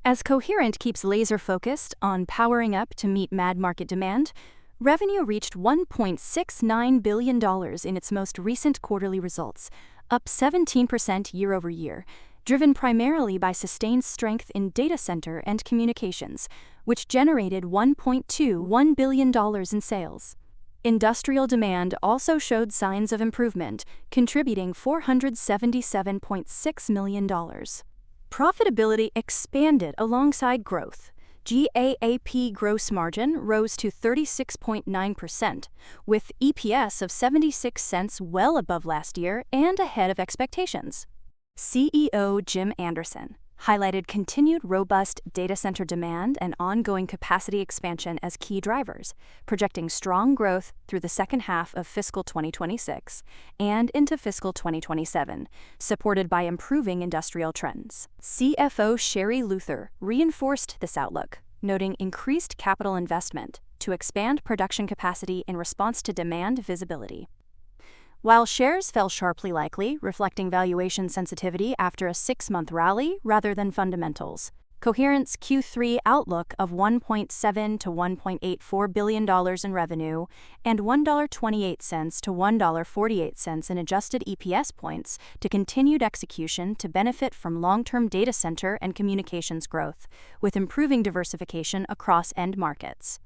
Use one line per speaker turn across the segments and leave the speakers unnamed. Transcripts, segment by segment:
As Coherent keeps laser-focused on powering up to meet mad market demand, revenue reached $1.69 billion in its most recent quarterly results, up 17% year-over-year, driven primarily by sustained strength in data center and communications, which generated $1.21 billion in sales. Industrial demand also showed signs of improvement, contributing $477.6 million. Profitability expanded alongside growth. GAAP gross margin rose to 36.9%, with EPS of 76 cents well above last year and ahead of expectations. CEO Jim Anderson highlighted continued robust data center demand and ongoing capacity expansion as key drivers, projecting strong growth through the second half of fiscal 2026 and into fiscal 2027, supported by improving industrial trends. CFO Sherry Luther reinforced this outlook, noting increased capital investment to expand production capacity in response to demand visibility. While shares fell sharply, likely reflecting valuation sensitivity after a 6-month rally rather than fundamentals, Coherent's Q3 outlook of $1.7 to $1.84 billion in revenue and $1.28 to $1.48 in adjusted EPS points to continued execution to benefit from long-term data center and communications growth, with improving diversification across end markets.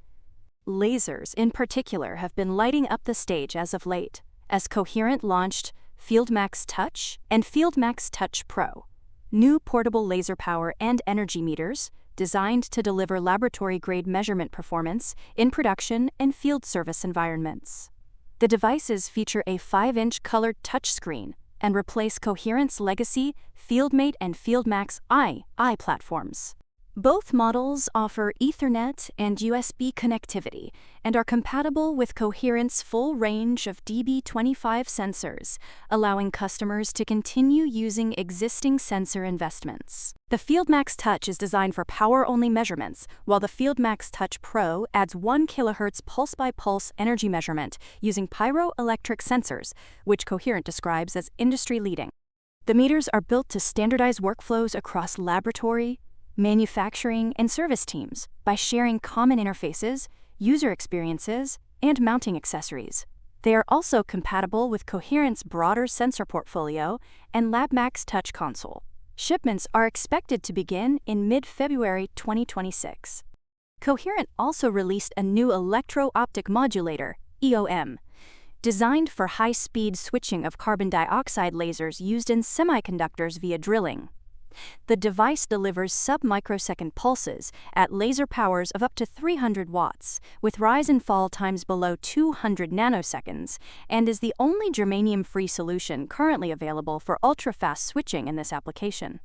Lasers, in particular, have been lighting up the stage as of late, as Coherent launched FieldMax Touch and FieldMax Touch Pro, new portable laser power and energy meters designed to deliver laboratory-grade measurement performance in production and field service environments. The devices feature a 5-inch colored touchscreen and replace Coherent's legacy FieldMate and FieldMax I platforms. Both models offer Ethernet and USB connectivity and are compatible with Coherent's full range of DB25 sensors, allowing customers to continue using existing sensor investments. The FieldMax Touch is designed for power-only measurements, while the FieldMax Touch Pro adds 1 kHz pulse-by-pulse energy measurement using pyroelectric sensors, which Coherent describes as industry-leading. The meters are built to standardize workflows across laboratory, manufacturing, and service teams by sharing common interfaces, user experiences, and mounting accessories. They are also compatible with Coherent's broader sensor portfolio and LabMax Touch console. Shipments are expected to begin in mid-February 2026. Coherent also released a new electro-optic modulator, EOM, designed for high-speed switching of carbon dioxide lasers used in semiconductors via drilling. The device delivers sub-microsecond pulses at laser powers of up to 300 watts, with rise and fall times below 200 nanoseconds, and is the only germanium-free solution currently available for ultra-fast switching in this application.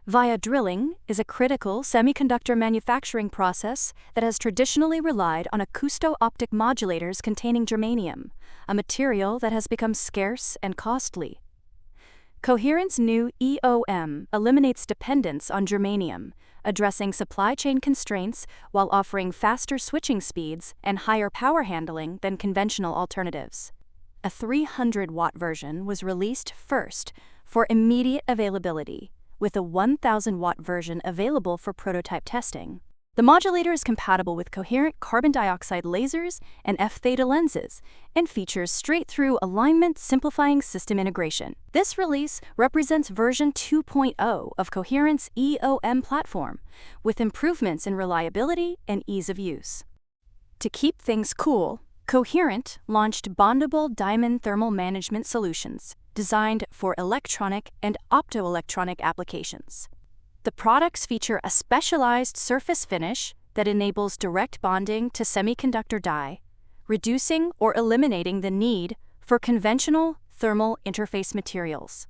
Via drilling is a critical semiconductor manufacturing process that has traditionally relied on acousto-optic modulators containing germanium, a material that has become scarce and costly. Coherent's new EOM eliminates dependence on germanium, addressing supply chain constraints while offering faster switching speeds and higher power handling than conventional alternatives. A 300-watt version was released first for immediate availability, with a 1,000-watt version available for prototype testing. The modulator is compatible with Coherent carbon dioxide lasers and F-theta lenses and features straight-through alignment simplifying system integration. This release represents version 2.0 of Coherent's EOM platform, with improvements in reliability and ease of use. To keep things cool, Coherent launched bondable diamond thermal management solutions designed for electronic and optoelectronic applications. The products feature a specialized surface finish that enables direct bonding to semiconductor die, reducing or eliminating the need for conventional thermal interface materials.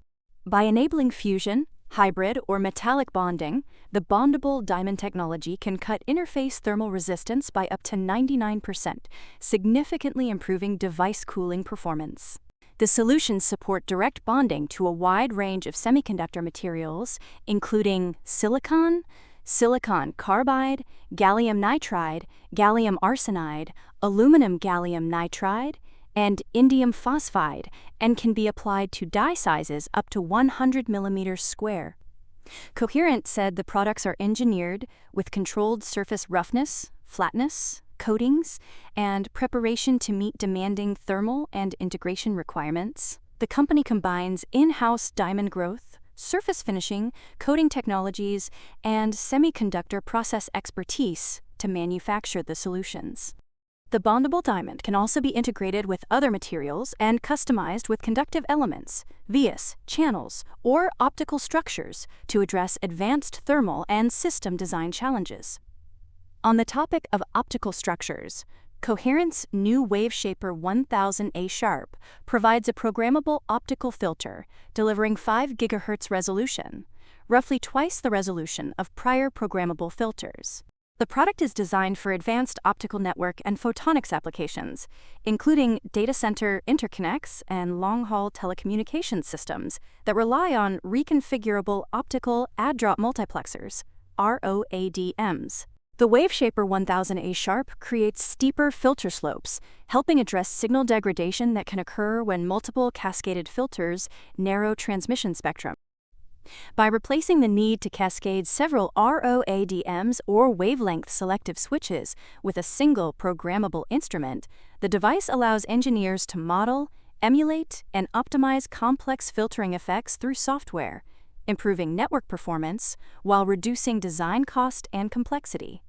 By enabling fusion, hybrid, or metallic bonding, the bondable diamond technology can cut interface thermal resistance by up to 99%, significantly improving device cooling performance. The solutions support direct bonding to a wide range of semiconductor materials, including silicon, silicon carbide, gallium nitride, gallium arsenide, aluminum gallium nitride, and indium phosphide, and can be applied to die sizes up to 100 millimeters square. Coherent said the products are engineered with controlled surface roughness, flatness, coatings, and preparation to meet demanding thermal and integration requirements. The company combines in-house diamond growth, surface finishing, coating technologies, and semiconductor process expertise to manufacture the solutions. The bondable diamond can also be integrated with other materials and customized with conductive elements, vias, channels, or optical structures to address advanced thermal and system design challenges. On the topic of optical structures, Coherent's new WaveShaper 1000A# provides a programmable optical filter delivering 5 GHz resolution, roughly twice the resolution of prior programmable filters. The product is designed for advanced optical network and photonics applications, including data center interconnects and long-haul telecommunications systems that rely on reconfigurable optical add-drop multiplexers, ROADMs. The WaveShaper 1000A# creates steeper filter slopes, helping address signal degradation that can occur when multiple cascaded filters narrow transmission spectrum. By replacing the need to cascade several ROADMs or wavelength selective switches with a single programmable instrument, the device allows engineers to model, emulate, and optimize complex filtering effects through software, improving network performance while reducing design cost and complexity.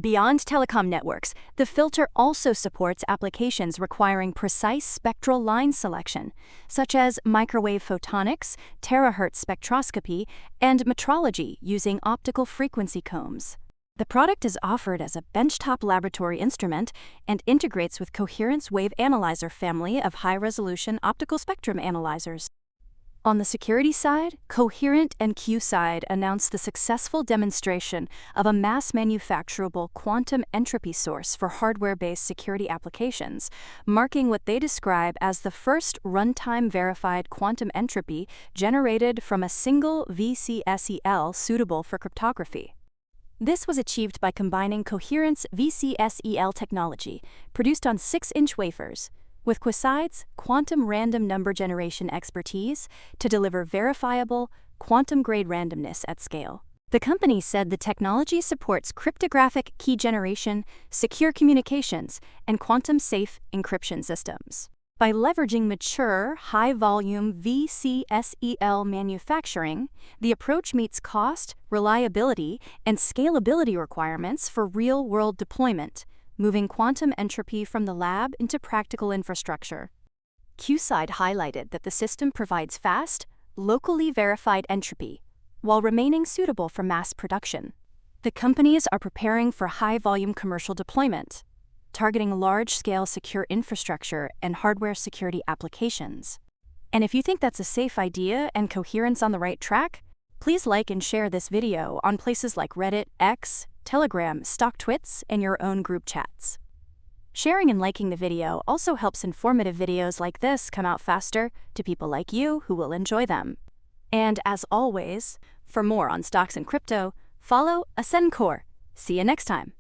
Beyond telecom networks, the filter also supports applications requiring precise spectral line selection, such as microwave photonics, terahertz spectroscopy, and metrology using optical frequency combs. The product is offered as a benchtop laboratory instrument and integrates with Coherent's Wave Analyzer family of high-resolution optical spectrum analyzers. On the security side, Coherent and QSide announced the successful demonstration of a mass-manufacturable quantum entropy source for hardware-based security applications, marking what they describe as the first runtime-verified quantum entropy generated from a single VCSEL suitable for cryptography. This was achieved by combining Coherent's VCSEL technology, produced on 6-inch wafers, with QSide's quantum random number generation expertise to deliver verifiable, quantum-grade randomness at scale. The company said the technology supports cryptographic key generation, secure communications, and quantum-safe encryption systems. By leveraging mature, high-volume VCSEL manufacturing, the approach meets cost, reliability, and scalability requirements for real-world deployment, moving quantum entropy from the lab into practical infrastructure. QSide highlighted that the system provides fast, locally verified entropy, while remaining suitable for mass production. The companies are preparing for high-volume commercial deployment, targeting large-scale secure infrastructure and hardware security applications. And if you think that's a safe idea and Coherent's on the right track, please like and share this video on places like Reddit, X, Telegram, StockTwits, and your own group chats. Sharing and liking the video also helps informative videos like this come out faster to people like you who will enjoy them. And as always, for more on stocks and crypto, follow Ascencore. See you next time.